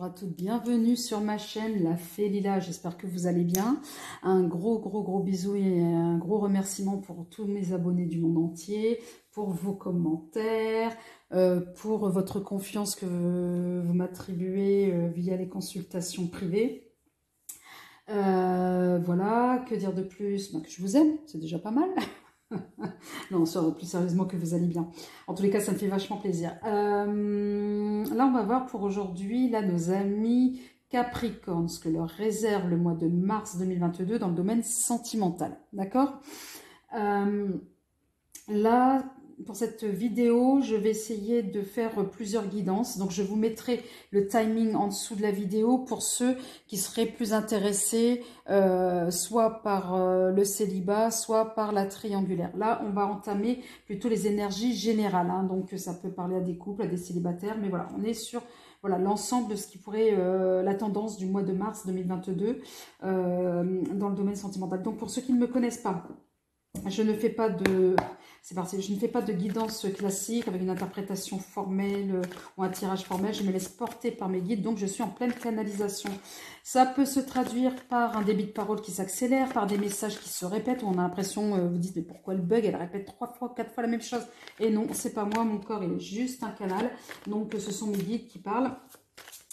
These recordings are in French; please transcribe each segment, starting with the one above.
à toutes, bienvenue sur ma chaîne La Fée Lila, j'espère que vous allez bien. Un gros bisou et un gros remerciement pour tous mes abonnés du monde entier, pour vos commentaires, pour votre confiance que vous m'attribuez via les consultations privées. Voilà, que dire de plus? Ben, que je vous aime, c'est déjà pas mal. Non, plus sérieusement, que vous allez bien. En tous les cas, ça me fait vachement plaisir. Là, on va voir pour aujourd'hui, là, nos amis Capricorne, ce que leur réserve le mois de mars 2022 dans le domaine sentimental. D'accord? Là, pour cette vidéo, je vais essayer de faire plusieurs guidances. Donc, je vous mettrai le timing en dessous de la vidéo pour ceux qui seraient plus intéressés, soit par le célibat, soit par la triangulaire. Là, on va entamer plutôt les énergies générales. Hein. Donc, ça peut parler à des couples, à des célibataires. Mais voilà, on est sur voilà, l'ensemble de ce qui pourrait, la tendance du mois de mars 2022 dans le domaine sentimental. Donc, pour ceux qui ne me connaissent pas, je ne fais pas de... C'est parti, je ne fais pas de guidance classique avec une interprétation formelle ou un tirage formel. Je me laisse porter par mes guides, donc je suis en pleine canalisation. Ça peut se traduire par un débit de parole qui s'accélère, par des messages qui se répètent, où on a l'impression, vous dites, mais pourquoi le bug? Elle répète 3 fois, 4 fois la même chose. Et non, c'est pas moi, mon corps est juste un canal. Donc ce sont mes guides qui parlent.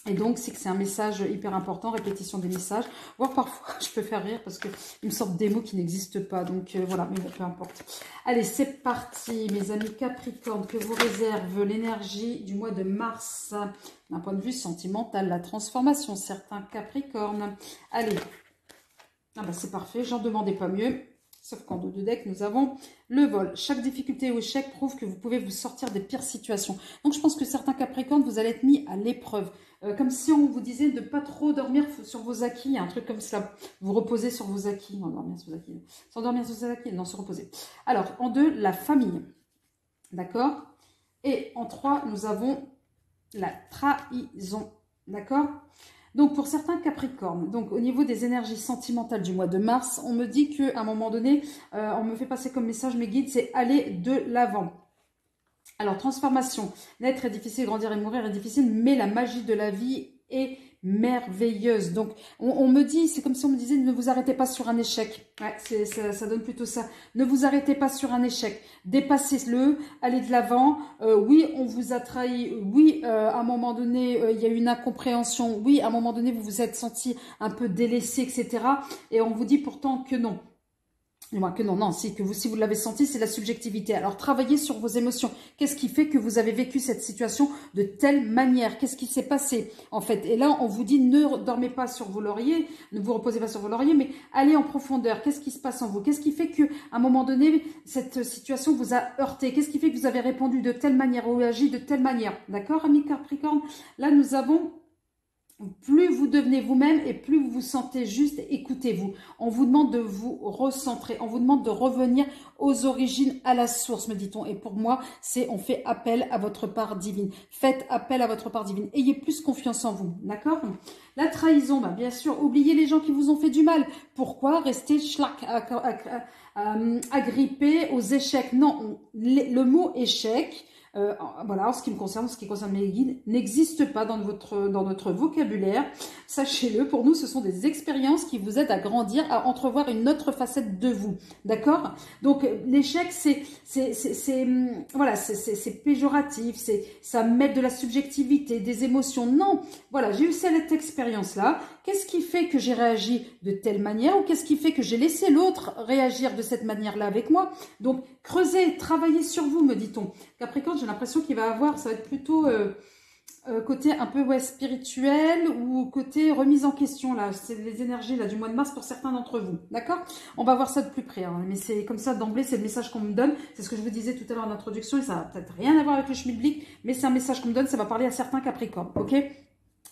Et donc, c'est que c'est un message hyper important, répétition des messages. Voire parfois, je peux faire rire parce qu'ils me sortent des mots qui n'existent pas. Donc, voilà, mais bon, peu importe. Allez, c'est parti, mes amis Capricorne, que vous réserve l'énergie du mois de mars. D'un point de vue sentimental, la transformation, certains Capricornes. Allez, ah bah c'est parfait, j'en demandais pas mieux. Sauf qu'en dos de deck, nous avons le vol. Chaque difficulté ou échec prouve que vous pouvez vous sortir des pires situations. Donc, je pense que certains Capricornes, vous allez être mis à l'épreuve. Comme si on vous disait de ne pas trop dormir sur vos acquis, un truc comme ça. Vous reposez sur vos acquis. Non, dormir sur vos acquis. S'endormir sur vos acquis, non, se reposer. Alors, en 2, la famille. D'accord? Et en 3, nous avons la trahison. D'accord? Donc, pour certains Capricornes, donc au niveau des énergies sentimentales du mois de mars, on me dit qu'à un moment donné, on me fait passer comme message, mes guides, c'est aller de l'avant. Alors, transformation, naître est difficile, grandir et mourir est difficile, mais la magie de la vie est merveilleuse. Donc, on me dit, c'est comme si on me disait, ne vous arrêtez pas sur un échec. Ouais, ça donne plutôt ça. Ne vous arrêtez pas sur un échec. Dépassez-le, allez de l'avant. Oui, on vous a trahi. Oui, à un moment donné, il y a eu une incompréhension. Oui, à un moment donné, vous vous êtes senti un peu délaissé, etc. Et on vous dit pourtant que non. Que non, si vous l'avez senti, c'est la subjectivité. Alors, travaillez sur vos émotions. Qu'est-ce qui fait que vous avez vécu cette situation de telle manière? Qu'est-ce qui s'est passé, en fait? Et là, on vous dit, ne dormez pas sur vos lauriers, ne vous reposez pas sur vos lauriers, mais allez en profondeur. Qu'est-ce qui se passe en vous? Qu'est-ce qui fait qu'à un moment donné, cette situation vous a heurté? Qu'est-ce qui fait que vous avez répondu de telle manière ou agi de telle manière? D'accord, amis Capricorne? Là, nous avons... Plus vous devenez vous-même et plus vous vous sentez juste, écoutez-vous. On vous demande de vous recentrer, on vous demande de revenir aux origines, à la source, me dit-on. Et pour moi, c'est on fait appel à votre part divine. Faites appel à votre part divine. Ayez plus confiance en vous, d'accord? La trahison, bah bien sûr, oubliez les gens qui vous ont fait du mal. Pourquoi rester agrippé aux échecs? Non, le mot échec... voilà, en ce qui me concerne, ce qui concerne mes guides, n'existe pas dans notre vocabulaire. Sachez-le, pour nous, ce sont des expériences qui vous aident à grandir, à entrevoir une autre facette de vous. D'accord? Donc, l'échec, voilà, c'est péjoratif, ça met de la subjectivité, des émotions. Non, voilà, j'ai eu cette expérience-là. Qu'est-ce qui fait que j'ai réagi de telle manière ou qu'est-ce qui fait que j'ai laissé l'autre réagir de cette manière-là avec moi? Donc, creusez, travaillez sur vous, me dit-on. Capricorne, j'ai l'impression qu'il va avoir, ça va être plutôt côté un peu spirituel ou côté remise en question, là. C'est les énergies là, du mois de mars pour certains d'entre vous, d'accord? On va voir ça de plus près, hein. Mais c'est comme ça d'emblée, c'est le message qu'on me donne. C'est ce que je vous disais tout à l'heure en introduction et ça n'a peut-être rien à voir avec le schmilblick, mais c'est un message qu'on me donne, ça va parler à certains Capricornes, ok?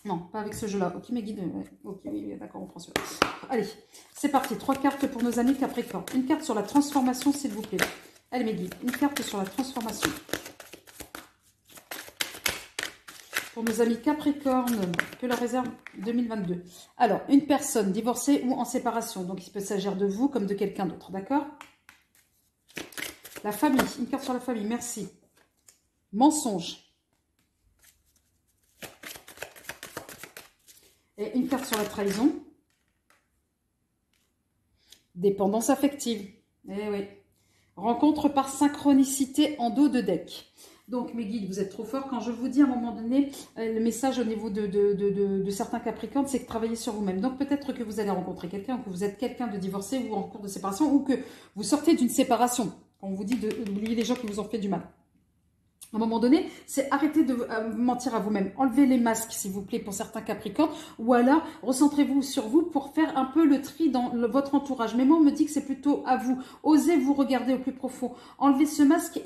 Non, pas avec ce jeu-là. Ok, mes guides. Ouais. Ok, oui, d'accord, on prend celui-là. Allez, c'est parti. 3 cartes pour nos amis Capricorne. Une carte sur la transformation, s'il vous plaît. Allez, mes guides. Une carte sur la transformation. Pour nos amis Capricorne, que leur réserve 2022. Alors, une personne divorcée ou en séparation. Donc, il peut s'agir de vous comme de quelqu'un d'autre, d'accord? La famille. Une carte sur la famille, merci. Mensonge. Et une carte sur la trahison. Dépendance affective. Eh oui. Rencontre par synchronicité en dos de deck. Donc, mes guides, vous êtes trop forts. Quand je vous dis à un moment donné, le message au niveau de certains Capricornes, c'est que travaillez sur vous-même. Donc, peut-être que vous allez rencontrer quelqu'un, ou que vous êtes quelqu'un de divorcé ou en cours de séparation, ou que vous sortez d'une séparation. On vous dit d'oublier les gens qui vous ont fait du mal. À un moment donné, c'est arrêter de mentir à vous-même. Enlevez les masques, s'il vous plaît, pour certains Capricornes. Ou alors, recentrez-vous sur vous pour faire un peu le tri dans votre entourage. Mais moi, on me dit que c'est plutôt à vous. Osez vous regarder au plus profond. Enlevez ce masque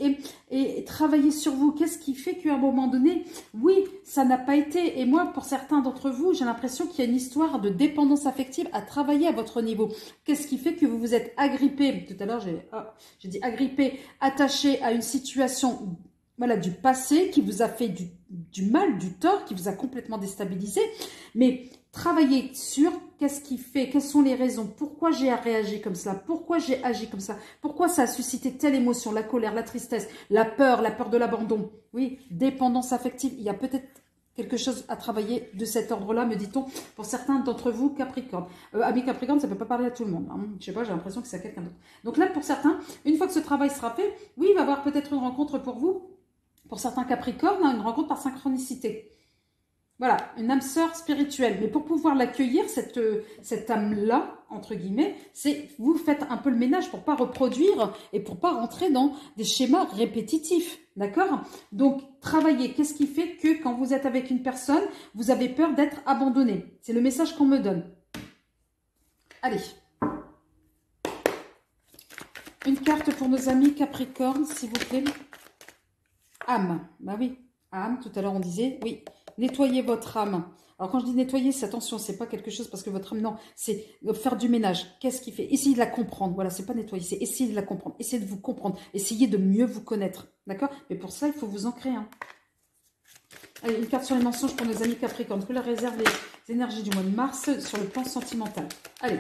et travaillez sur vous. Qu'est-ce qui fait qu'à un moment donné, oui, ça n'a pas été. Et moi, pour certains d'entre vous, j'ai l'impression qu'il y a une histoire de dépendance affective à travailler à votre niveau. Qu'est-ce qui fait que vous vous êtes agrippé? Tout à l'heure, j'ai dit agrippé, attaché à une situation... Voilà, du passé qui vous a fait du mal, du tort, qui vous a complètement déstabilisé. Mais travaillez sur qu'est-ce qui fait, quelles sont les raisons, pourquoi j'ai réagi comme cela, pourquoi j'ai agi comme ça, pourquoi ça a suscité telle émotion, la colère, la tristesse, la peur de l'abandon. Oui, dépendance affective, il y a peut-être quelque chose à travailler de cet ordre-là, me dit-on, pour certains d'entre vous, Capricorne. Amis Capricorne, ça ne peut pas parler à tout le monde. Hein. Je sais pas, j'ai l'impression que c'est à quelqu'un d'autre. Donc là, pour certains, une fois que ce travail sera fait, oui, il va y avoir peut-être une rencontre pour vous. Pour certains Capricornes, une rencontre par synchronicité. Voilà, une âme sœur spirituelle. Mais pour pouvoir l'accueillir, cette âme-là, entre guillemets, c'est vous faites un peu le ménage pour ne pas reproduire et pour ne pas rentrer dans des schémas répétitifs. D'accord? Donc, travaillez. Qu'est-ce qui fait que quand vous êtes avec une personne, vous avez peur d'être abandonné? C'est le message qu'on me donne. Allez. Une carte pour nos amis Capricornes, s'il vous plaît. Âme, bah oui, âme, tout à l'heure on disait, oui, nettoyez votre âme. Alors quand je dis nettoyer, c'est attention, c'est pas quelque chose parce que votre âme, non, c'est faire du ménage. Qu'est-ce qu'il fait? Essayez de la comprendre, voilà, c'est pas nettoyer, c'est essayer de la comprendre, essayez de vous comprendre, essayez de mieux vous connaître, d'accord? Mais pour ça, il faut vous ancrer. Hein. Allez, une carte sur les mensonges pour nos amis Capricornes, que leur réserve les énergies du mois de mars sur le plan sentimental. Allez,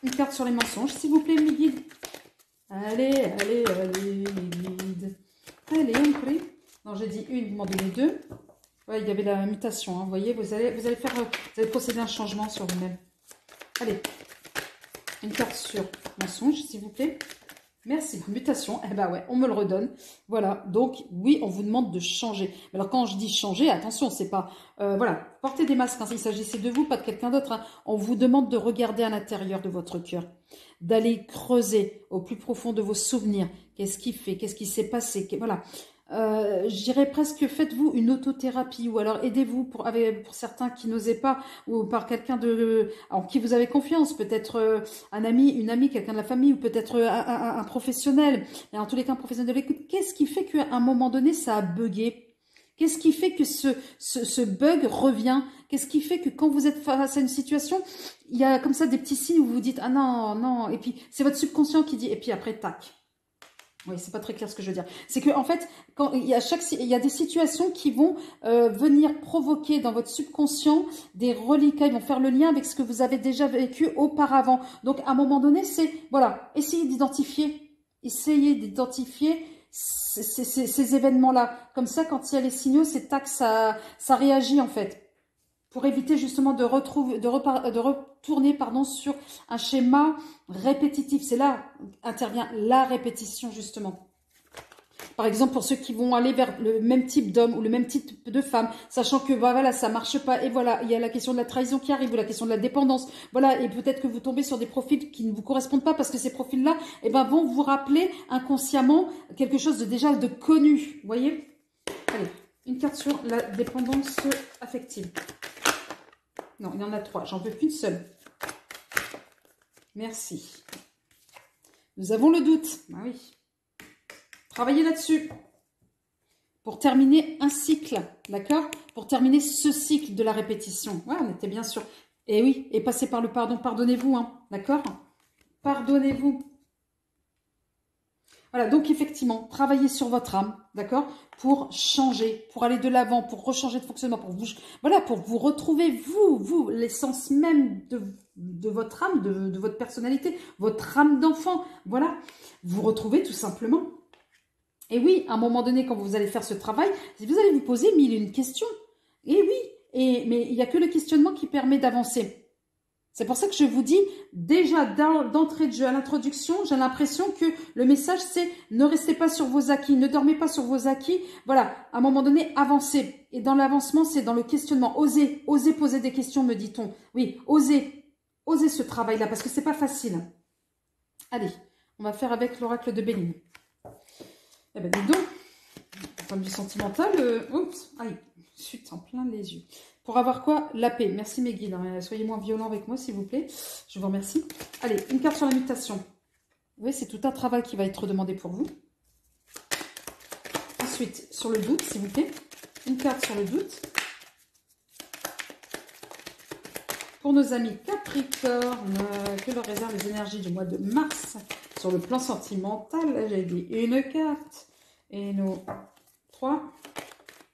une carte sur les mensonges, s'il vous plaît, mes guides. Allez, allez, allez, mes guides. Allez, on prie. Non, j'ai dit une, vous m'en donnez deux. Ouais, il y avait la mutation, hein, vous voyez, vous allez procéder à un changement sur vous-même. Allez, une carte sur mensonge, s'il vous plaît. Merci, mutation, eh ben ouais, on me le redonne. Voilà, donc oui, on vous demande de changer. Mais alors quand je dis changer, attention, c'est pas... voilà, portez des masques, hein, il s'agissait de vous, pas de quelqu'un d'autre. Hein. On vous demande de regarder à l'intérieur de votre cœur, d'aller creuser au plus profond de vos souvenirs. Qu'est-ce qui fait? Qu'est-ce qui s'est passé? Voilà. Je dirais presque, faites-vous une autothérapie ou alors aidez-vous pour certains qui n'osaient pas ou par quelqu'un en qui vous avez confiance, peut-être un ami, une amie, quelqu'un de la famille ou peut-être un professionnel, et en tous les cas un professionnel de l'écoute. Qu'est-ce qui fait qu'à un moment donné ça a bugué? Qu'est-ce qui fait que ce bug revient? Qu'est-ce qui fait que quand vous êtes face à une situation, il y a comme ça des petits signes où vous vous dites « Ah non, non », et puis c'est votre subconscient qui dit, et puis après, tac. Oui, c'est pas très clair ce que je veux dire. C'est que en fait, quand il y a des situations qui vont venir provoquer dans votre subconscient des reliquats, ils vont faire le lien avec ce que vous avez déjà vécu auparavant. Donc à un moment donné, c'est voilà, essayez d'identifier ces événements-là. Comme ça, quand il y a les signaux, c'est tac, ça réagit en fait. Pour éviter justement de retourner sur un schéma répétitif. C'est là intervient la répétition justement. Par exemple, pour ceux qui vont aller vers le même type d'homme ou le même type de femme, sachant que voilà, ça marche pas. Et voilà, il y a la question de la trahison qui arrive ou la question de la dépendance. Voilà, et peut-être que vous tombez sur des profils qui ne vous correspondent pas parce que ces profils-là vont vous rappeler inconsciemment quelque chose de connu. Vous voyez? Allez, une carte sur la dépendance affective. Non, il y en a trois. J'en veux qu'une seule. Merci. Nous avons le doute. Ah oui. Travaillez là-dessus. Pour terminer un cycle. D'accord? Pour terminer ce cycle de la répétition. Ouais, on était bien sûr. Et oui, et passez par le pardon. Pardonnez-vous. Hein, d'accord? Pardonnez-vous. Voilà, donc effectivement, travaillez sur votre âme, d'accord, pour changer, pour aller de l'avant, pour rechanger de fonctionnement, pour vous retrouver, vous, l'essence même de votre âme, de votre personnalité, votre âme d'enfant, voilà, vous retrouvez tout simplement. Et oui, à un moment donné, quand vous allez faire ce travail, vous allez vous poser mille et une questions. Et oui, mais il n'y a que le questionnement qui permet d'avancer. C'est pour ça que je vous dis, déjà d'entrée de jeu à l'introduction, j'ai l'impression que le message c'est ne restez pas sur vos acquis, ne dormez pas sur vos acquis. Voilà, à un moment donné, avancez. Et dans l'avancement, c'est dans le questionnement. Osez poser des questions, me dit-on. Oui, osez ce travail-là, parce que c'est pas facile. Allez, on va faire avec l'oracle de Béline. Eh ben, dis donc, d'un point de vue sentimental, oups, aïe, chute en plein les yeux. Pour avoir quoi? La paix. Merci mes guides. Hein. Soyez moins violents avec moi, s'il vous plaît. Je vous remercie. Allez, une carte sur la mutation. Vous voyez, c'est tout un travail qui va être demandé pour vous. Ensuite, sur le doute, s'il vous plaît. Une carte sur le doute. Pour nos amis Capricorne, que leur réservent les énergies du mois de mars sur le plan sentimental. Là, j'ai dit une carte. Et nos 3.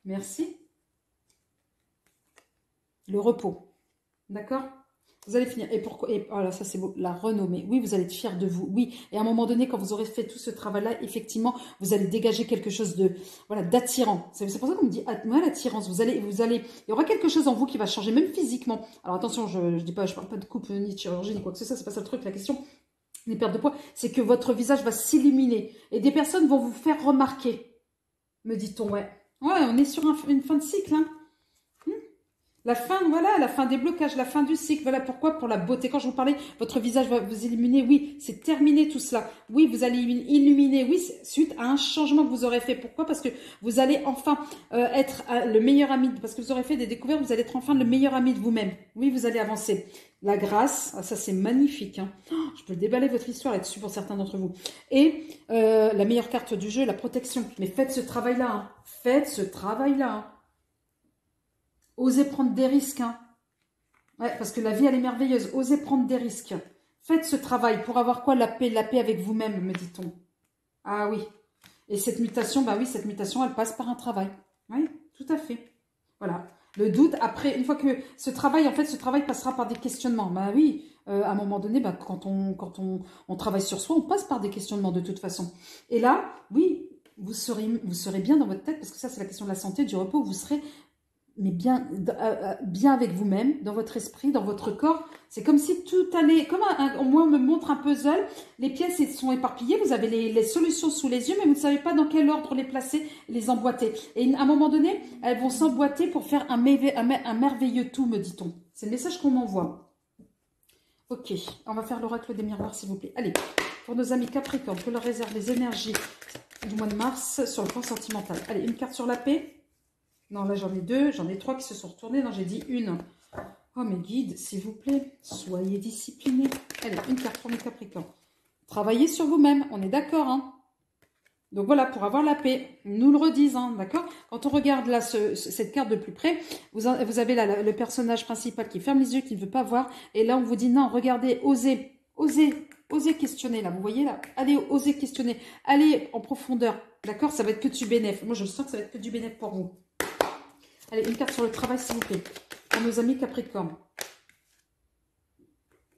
Merci. Le repos. D'accord? Vous allez finir. Et pourquoi? Et voilà, ça c'est beau. La renommée. Oui, vous allez être fiers de vous. Oui. Et à un moment donné, quand vous aurez fait tout ce travail-là, effectivement, vous allez dégager quelque chose de, voilà, d'attirant. C'est pour ça qu'on me dit, moi, l'attirance. Il y aura quelque chose en vous qui va changer, même physiquement. Alors attention, je parle pas de coupe, ni de chirurgie, ni quoi que ce soit. C'est pas ça le truc. La question, les pertes de poids, c'est que votre visage va s'illuminer. Et des personnes vont vous faire remarquer. Me dit-on, ouais. Ouais, on est sur une fin de cycle, hein. La fin, voilà, la fin des blocages, la fin du cycle. Voilà pourquoi, pour la beauté. Quand je vous parlais, votre visage va vous illuminer. Oui, c'est terminé tout cela. Oui, vous allez illuminer. Oui, suite à un changement que vous aurez fait. Pourquoi? Parce que vous allez enfin être le meilleur ami. Parce que vous aurez fait des découvertes, vous allez être enfin le meilleur ami de vous-même. Oui, vous allez avancer. La grâce, ça c'est magnifique. Hein. Oh, je peux déballer votre histoire là-dessus pour certains d'entre vous. Et la meilleure carte du jeu, la protection. Mais faites ce travail-là. Hein. Faites ce travail-là. Hein. Osez prendre des risques. Hein. Ouais, parce que la vie, elle est merveilleuse. Osez prendre des risques. Faites ce travail pour avoir quoi? La paix avec vous-même, me dit-on. Ah oui. Et cette mutation, bah oui, cette mutation, elle passe par un travail. Oui, tout à fait. Voilà. Le doute, après, une fois que ce travail, en fait, ce travail passera par des questionnements. Bah oui, à un moment donné, bah, quand on travaille sur soi, on passe par des questionnements de toute façon. Et là, oui, vous serez bien dans votre tête, parce que ça, c'est la question de la santé, du repos, vous serez... mais bien avec vous-même, dans votre esprit, dans votre corps. C'est comme si tout allait, comme moi on me montre un puzzle, les pièces sont éparpillées, vous avez les solutions sous les yeux, mais vous ne savez pas dans quel ordre les placer, les emboîter. Et à un moment donné, elles vont s'emboîter pour faire un merveilleux tout, me dit-on. C'est le message qu'on m'envoie. Ok, on va faire l'oracle des miroirs, s'il vous plaît. Allez, pour nos amis Capricorne, que leur réserve les énergies du mois de mars sur le plan sentimental. Allez, une carte sur la paix. Non, là, j'en ai 2, j'en ai 3 qui se sont retournés. Non, j'ai dit une. Oh, mes guides, s'il vous plaît, soyez disciplinés. Allez, une carte pour mes Capricornes. Travaillez sur vous-même, on est d'accord, hein. Donc voilà, pour avoir la paix, nous le redisent, hein, d'accord. Quand on regarde là cette carte de plus près, vous avez là le personnage principal qui ferme les yeux, qui ne veut pas voir. Et là, on vous dit non, regardez, osez questionner, là, vous voyez là. Allez, osez questionner, allez en profondeur, d'accord. Ça va être que du bénéf. Moi, je sens que ça va être que du bénéf pour vous. Allez, une carte sur le travail, s'il vous plaît. Pour nos amis Capricorne.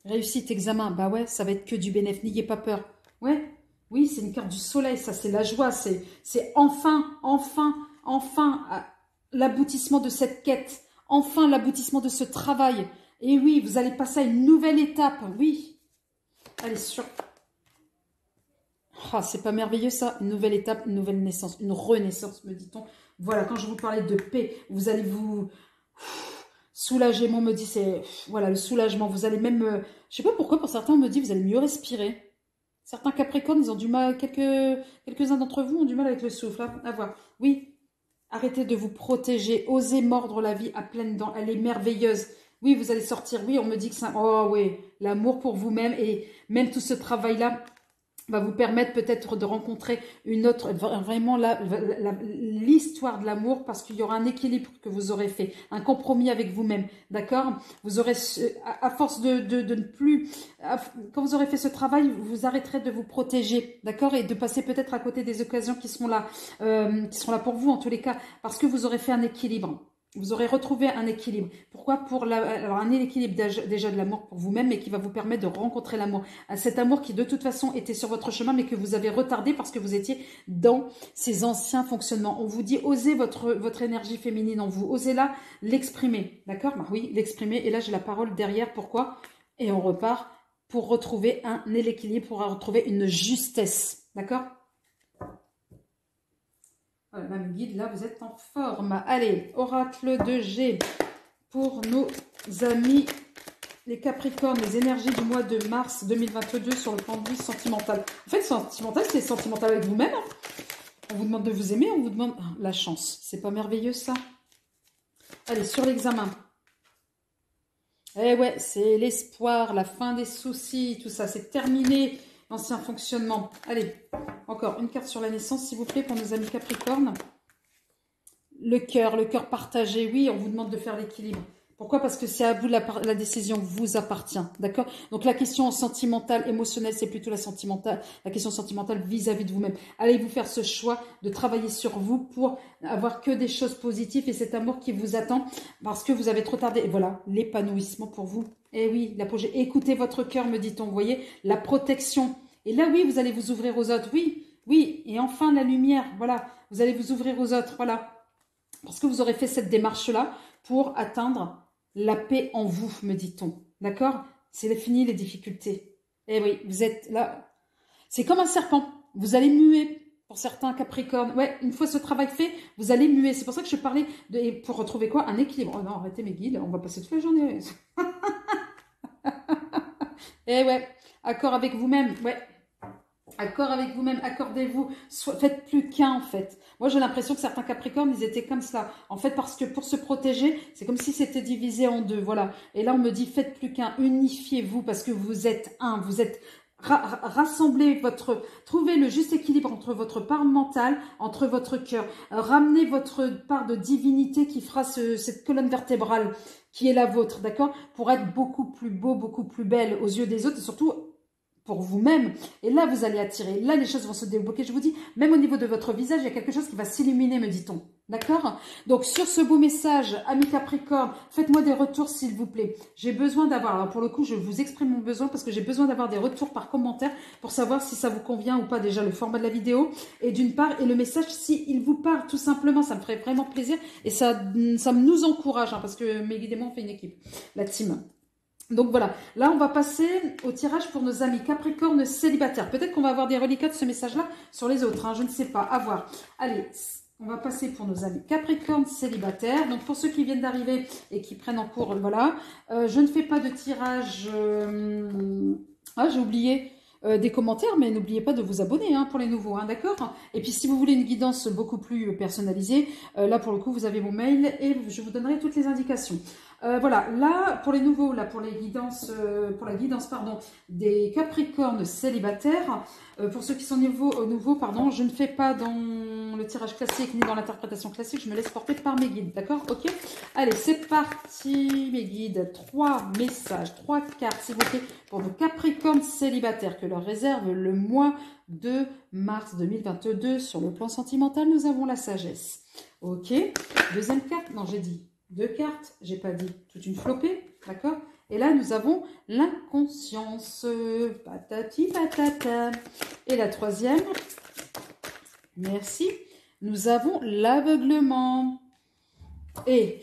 Réussite, examen. Bah ouais, ça va être que du bénéfice. N'ayez pas peur. Ouais, oui, c'est une carte du soleil, ça, c'est la joie. C'est enfin l'aboutissement de cette quête. Enfin l'aboutissement de ce travail. Et oui, vous allez passer à une nouvelle étape. Oui. Allez, sur... Ah, c'est pas merveilleux ça? Une nouvelle étape, une nouvelle naissance, une renaissance, me dit-on. Voilà, quand je vous parlais de paix, vous allez vous soulager. Moi, on me dit, c'est voilà le soulagement. Vous allez même, je sais pas pourquoi, pour certains, on me dit, vous allez mieux respirer. Certains Capricornes, ils ont du mal, quelques-uns d'entre vous ont du mal avec le souffle. Hein, à voir. Oui, arrêtez de vous protéger, osez mordre la vie à pleines dents. Elle est merveilleuse. Oui, vous allez sortir. Oui, on me dit que c'est oh oui, l'amour pour vous-même et même tout ce travail-là va vous permettre peut-être de rencontrer une autre, vraiment l'histoire de l'amour, parce qu'il y aura un équilibre que vous aurez fait, un compromis avec vous-même, d'accord? Vous aurez, à force de ne plus, quand vous aurez fait ce travail, vous arrêterez de vous protéger, d'accord? Et de passer peut-être à côté des occasions qui seront là pour vous en tous les cas, parce que vous aurez fait un équilibre. Vous aurez retrouvé un équilibre. Pourquoi? Alors un équilibre déjà de l'amour pour vous-même, mais qui va vous permettre de rencontrer l'amour. Cet amour qui de toute façon était sur votre chemin, mais que vous avez retardé parce que vous étiez dans ces anciens fonctionnements. On vous dit, osez votre énergie féminine en vous. Osez-la l'exprimer. D'accord? Bah oui, l'exprimer. Et là, j'ai la parole derrière. Pourquoi? Et on repart pour retrouver un équilibre, pour retrouver une justesse. D'accord? Voilà, même guide, là, vous êtes en forme. Allez, oracle de G pour nos amis, les Capricornes, les énergies du mois de mars 2022 sur le plan de vie sentimental. En fait, sentimental, c'est sentimental avec vous-même. On vous demande de vous aimer, on vous demande la chance. C'est pas merveilleux, ça? Allez, sur l'examen. Eh ouais, c'est l'espoir, la fin des soucis, tout ça, c'est terminé. L'ancien fonctionnement. Allez, encore une carte sur la naissance, s'il vous plaît, pour nos amis Capricornes. Le cœur partagé. Oui, on vous demande de faire l'équilibre. Pourquoi? Parce que c'est à vous, la décision vous appartient. D'accord? Donc, la question sentimentale, émotionnelle, c'est plutôt la question sentimentale vis-à-vis de vous-même. Allez vous faire ce choix de travailler sur vous pour avoir que des choses positives et cet amour qui vous attend parce que vous avez trop tardé. Et voilà, l'épanouissement pour vous. Eh oui, écoutez votre cœur, me dit-on. Vous voyez, la protection. Et là, oui, vous allez vous ouvrir aux autres. Oui, oui. Et enfin, la lumière. Voilà, vous allez vous ouvrir aux autres. Voilà. Parce que vous aurez fait cette démarche-là pour atteindre la paix en vous, me dit-on. D'accord? C'est fini les difficultés. Eh oui, vous êtes là. C'est comme un serpent. Vous allez muer pour certains Capricornes. Ouais, une fois ce travail fait, vous allez muer. C'est pour ça que je parlais et pour retrouver quoi? Un équilibre. Oh non, arrêtez mes guides, on va passer toute la journée. Eh ouais, accord avec vous-même. Ouais. Accord avec vous-même, accordez-vous, faites plus qu'un en fait. Moi j'ai l'impression que certains Capricornes, ils étaient comme ça. En fait parce que pour se protéger, c'est comme si c'était divisé en deux, voilà. Et là on me dit faites plus qu'un, unifiez-vous parce que vous êtes un, vous êtes... Rassemblez trouvez le juste équilibre entre votre part mentale, entre votre cœur. Ramenez votre part de divinité qui fera cette colonne vertébrale qui est la vôtre, d'accord? Pour être beaucoup plus beau, beaucoup plus belle aux yeux des autres et surtout pour vous-même. Et là, vous allez attirer. Là, les choses vont se débloquer. Je vous dis, même au niveau de votre visage, il y a quelque chose qui va s'illuminer, me dit-on. D'accord? Donc, sur ce beau message, amis Capricorne, faites-moi des retours, s'il vous plaît. J'ai besoin d'avoir, alors pour le coup, je vous exprime mon besoin parce que j'ai besoin d'avoir des retours par commentaire pour savoir si ça vous convient ou pas, déjà, le format de la vidéo. Et d'une part, et le message, s'il vous parle, tout simplement, ça me ferait vraiment plaisir. Et ça nous encourage, hein, parce que mes guides et moi, on fait une équipe, la team. Donc voilà, là on va passer au tirage pour nos amis Capricorne célibataires. Peut-être qu'on va avoir des reliquats de ce message-là sur les autres, hein, je ne sais pas, à voir. Allez, on va passer pour nos amis Capricorne célibataires. Donc pour ceux qui viennent d'arriver et qui prennent en cours, voilà. Je ne fais pas de tirage... Ah, j'ai oublié... des commentaires, mais n'oubliez pas de vous abonner hein, pour les nouveaux, hein, d'accord? Et puis si vous voulez une guidance beaucoup plus personnalisée, là pour le coup vous avez mon mail et je vous donnerai toutes les indications. Voilà, là pour les nouveaux, là pour les guidances, pour la guidance pardon des Capricornes célibataires, pour ceux qui sont nouveaux, pardon, je ne fais pas dans le tirage classique ni dans l'interprétation classique, je me laisse porter par mes guides, d'accord? Ok? Allez, c'est parti mes guides, 3 messages, 3 cartes s'il vous plaît pour nos Capricornes célibataires que leur réserve le mois de mars 2022. Sur le plan sentimental, nous avons la sagesse. Ok, deuxième carte, non j'ai dit 2 cartes, j'ai pas dit toute une flopée, d'accord? Et là, nous avons l'inconscience, patati patata. Et la troisième, merci, nous avons l'aveuglement. Et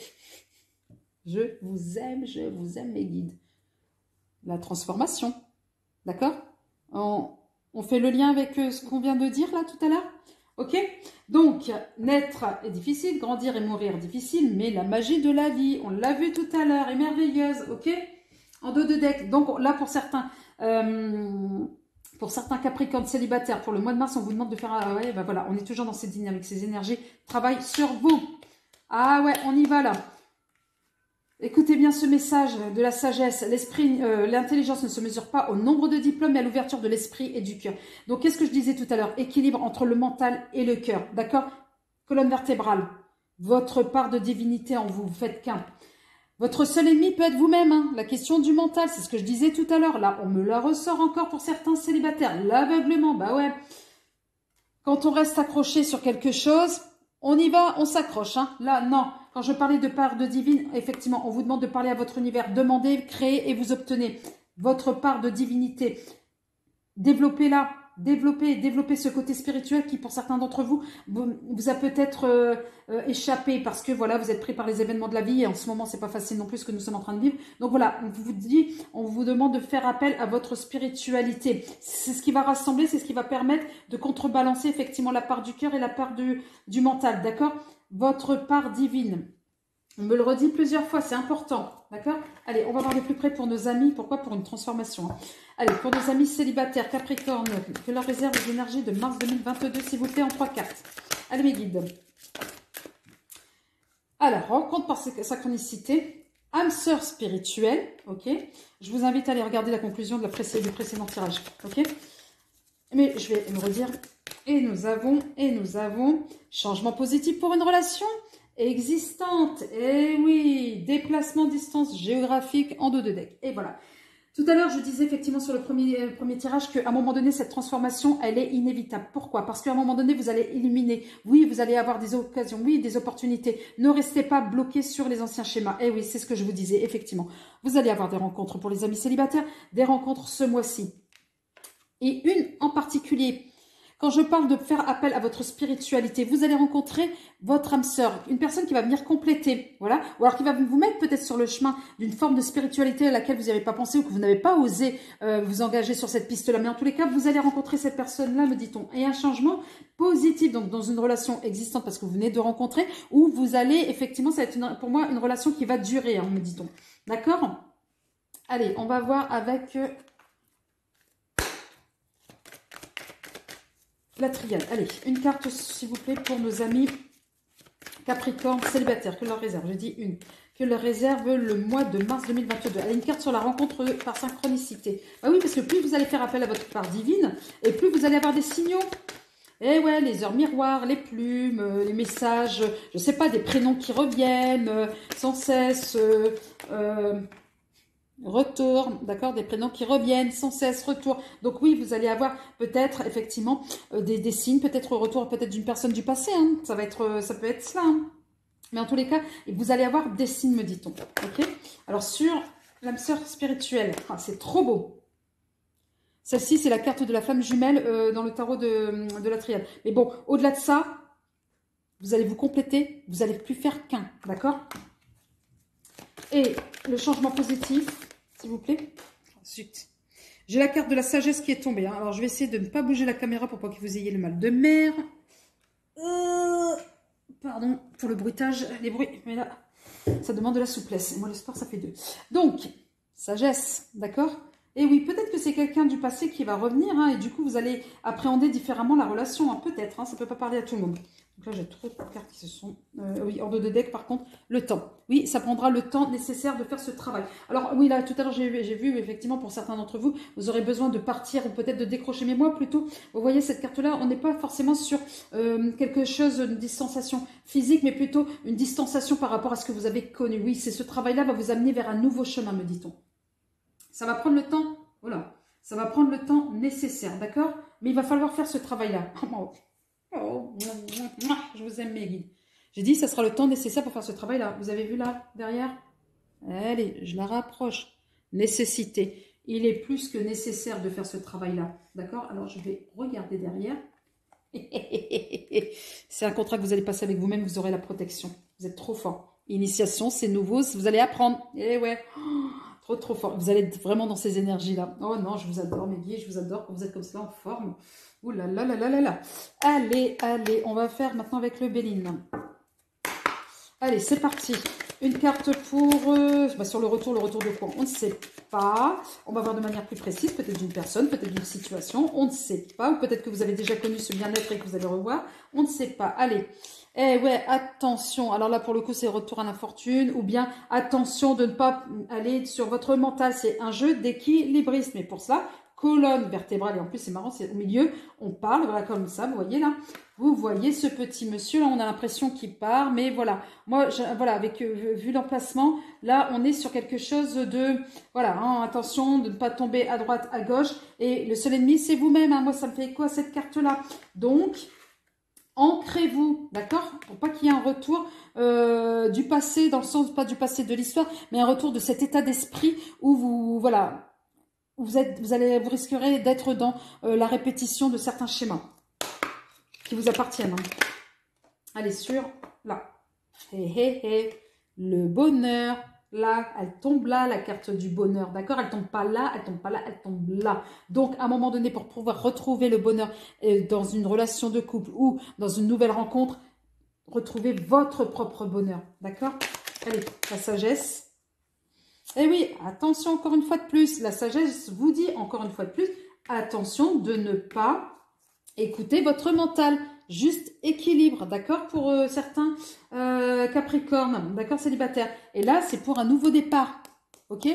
je vous aime mes guides. La transformation, d'accord? On fait le lien avec ce qu'on vient de dire là tout à l'heure? Ok? Donc, naître est difficile, grandir et mourir difficile, mais la magie de la vie, on l'a vu tout à l'heure, est merveilleuse, ok? En dos de deck. Donc là, pour certains Capricornes célibataires, pour le mois de mars, on vous demande de faire... ouais, ben voilà, on est toujours dans cette dynamique, ces énergies travaillent sur vous. Ah ouais, on y va là. Écoutez bien ce message de la sagesse. L'intelligence ne se mesure pas au nombre de diplômes, mais à l'ouverture de l'esprit et du cœur. Donc, qu'est-ce que je disais tout à l'heure? Équilibre entre le mental et le cœur. D'accord? Colonne vertébrale. Votre part de divinité en vous. Vous faites qu'un. Votre seul ennemi peut être vous-même. Hein. La question du mental, c'est ce que je disais tout à l'heure. Là, on me la ressort encore pour certains célibataires. L'aveuglement, bah ouais. Quand on reste accroché sur quelque chose, on y va, on s'accroche. Hein. Là, non. quand je parlais de part de divine, effectivement, on vous demande de parler à votre univers. Demandez, créez et vous obtenez votre part de divinité. Développez-la. Développez ce côté spirituel qui, pour certains d'entre vous, vous a peut-être échappé parce que voilà, vous êtes pris par les événements de la vie et en ce moment, c'est pas facile non plus ce que nous sommes en train de vivre. Donc voilà, on vous demande de faire appel à votre spiritualité. C'est ce qui va rassembler, c'est ce qui va permettre de contrebalancer effectivement la part du cœur et la part du mental, d'accord? Votre part divine. On me le redit plusieurs fois, c'est important, d'accord? Allez, on va voir de plus près pour nos amis. Pourquoi? Pour une transformation. Hein. Allez, pour nos amis célibataires, Capricorne, que leur réserve les énergies de mars 2022, s'il vous plaît, en 3 cartes. Allez, mes guides. Alors, rencontre par synchronicité, âme sœur spirituelle, ok? Je vous invite à aller regarder la conclusion du précédent tirage, ok? Mais je vais me redire. Et nous avons changement positif pour une relation existante. Et oui, déplacement, distance géographique en dos de deck. Et voilà. Tout à l'heure, je disais effectivement sur le premier tirage qu'à un moment donné, cette transformation, elle est inévitable. Pourquoi? Parce qu'à un moment donné, vous allez éliminer. Oui, vous allez avoir des occasions, oui, des opportunités. Ne restez pas bloqués sur les anciens schémas. Et oui, c'est ce que je vous disais, effectivement. Vous allez avoir des rencontres pour les amis célibataires, des rencontres ce mois-ci. Et une en particulier. Quand je parle de faire appel à votre spiritualité, vous allez rencontrer votre âme sœur, une personne qui va venir compléter, voilà, ou alors qui va vous mettre peut-être sur le chemin d'une forme de spiritualité à laquelle vous n'avez pas pensé ou que vous n'avez pas osé vous engager sur cette piste-là. Mais en tous les cas, vous allez rencontrer cette personne-là, me dit-on, et un changement positif, donc dans une relation existante parce que vous venez de rencontrer, où vous allez, effectivement, ça va être pour moi une relation qui va durer, hein, me dit-on. D'accord? Allez, on va voir avec... la triade. Allez, une carte, s'il vous plaît, pour nos amis Capricorne célibataires. Que leur réserve, j'ai dit une. Que leur réserve le mois de mars 2022. Allez, une carte sur la rencontre par synchronicité. Ah oui, parce que plus vous allez faire appel à votre part divine, et plus vous allez avoir des signaux. Eh ouais, les heures miroirs, les plumes, les messages, je sais pas, des prénoms qui reviennent sans cesse... retour, d'accord, des prénoms qui reviennent sans cesse, retour. Donc oui, vous allez avoir peut-être effectivement des signes, peut-être retour peut-être d'une personne du passé, hein. Ça peut être cela. Hein. Mais en tous les cas, vous allez avoir des signes, me dit-on. Ok. Alors sur l'âme sœur spirituelle, ah, c'est trop beau. Celle-ci, c'est la carte de la flamme jumelle dans le tarot de la triade. Mais bon, au-delà de ça, vous allez vous compléter, vous n'allez plus faire qu'un, d'accord? Et le changement positif, s'il vous plaît. Ensuite, j'ai la carte de la sagesse qui est tombée. Hein. Alors, je vais essayer de ne pas bouger la caméra pour pas que vous ayez le mal de mer. Pardon pour le bruitage, les bruits. Mais là, ça demande de la souplesse. Et moi, le sport, ça fait 2. Donc, sagesse, d'accord? Et oui, peut-être que c'est quelqu'un du passé qui va revenir. Hein, et du coup, vous allez appréhender différemment la relation. Hein, peut-être, hein, ça ne peut pas parler à tout le monde. Donc là, j'ai trop de cartes qui se sont... oui, hors de deck, par contre, le temps. Oui, ça prendra le temps nécessaire de faire ce travail. Alors, oui, là, tout à l'heure, j'ai vu, effectivement, pour certains d'entre vous, vous aurez besoin de partir ou peut-être de décrocher. Mais moi, plutôt, vous voyez, cette carte-là, on n'est pas forcément sur quelque chose, une distanciation physique, mais plutôt une distanciation par rapport à ce que vous avez connu. Oui, c'est ce travail-là va vous amener vers un nouveau chemin, me dit-on. Ça va prendre le temps, voilà. Ça va prendre le temps nécessaire, d'accord? Mais il va falloir faire ce travail-là. Oh, je vous aime mes guides. J'ai dit, ça sera le temps nécessaire pour faire ce travail-là. Vous avez vu là, derrière? Allez, je la rapproche. Nécessité. Il est plus que nécessaire de faire ce travail-là. D'accord? Alors, je vais regarder derrière. C'est un contrat que vous allez passer avec vous-même. Vous aurez la protection. Vous êtes trop fort. Initiation, c'est nouveau. Vous allez apprendre. Eh ouais. Trop fort. Vous allez être vraiment dans ces énergies-là. Oh non, je vous adore, mes guides. Je vous adore quand vous êtes comme cela en forme. Ouh là là là là là là. Allez, on va faire maintenant avec le Béline. Allez, c'est parti. Une carte pour... sur le retour de quoi? On ne sait pas. On va voir de manière plus précise, peut-être d'une personne, peut-être d'une situation. On ne sait pas. Ou peut-être que vous avez déjà connu ce bien-être et que vous allez revoir. On ne sait pas. Allez. Eh ouais, attention. Alors là, pour le coup, c'est retour à l'infortune. Ou bien, attention de ne pas aller sur votre mental. C'est un jeu d'équilibrisme. Mais pour cela... colonne vertébrale, et en plus c'est marrant, c'est au milieu, on parle, voilà, comme ça, vous voyez là, vous voyez ce petit monsieur, là, on a l'impression qu'il part, mais voilà, moi, voilà, avec, vu l'emplacement, là, on est sur quelque chose de, voilà, hein, attention de ne pas tomber à droite, à gauche, et le seul ennemi, c'est vous-même, hein, moi, ça me fait écho à cette carte-là, donc, Ancrez-vous, d'accord? Pour pas qu'il y ait un retour du passé, dans le sens, pas du passé de l'histoire, mais un retour de cet état d'esprit où vous, voilà, vous risquerez d'être dans la répétition de certains schémas qui vous appartiennent. Hein. Allez, sur là. Hé, hé, hé. Le bonheur. Là, elle tombe là, la carte du bonheur. D'accord? Elle tombe pas là, elle tombe pas là, elle tombe là. Donc, à un moment donné, pour pouvoir retrouver le bonheur dans une relation de couple ou dans une nouvelle rencontre, retrouvez votre propre bonheur. D'accord? Allez, la sagesse. Et oui, attention encore une fois de plus. La sagesse vous dit encore une fois de plus, attention de ne pas écouter votre mental. Juste équilibre, d'accord, pour certains Capricornes, d'accord, célibataires. Et là, c'est pour un nouveau départ, ok?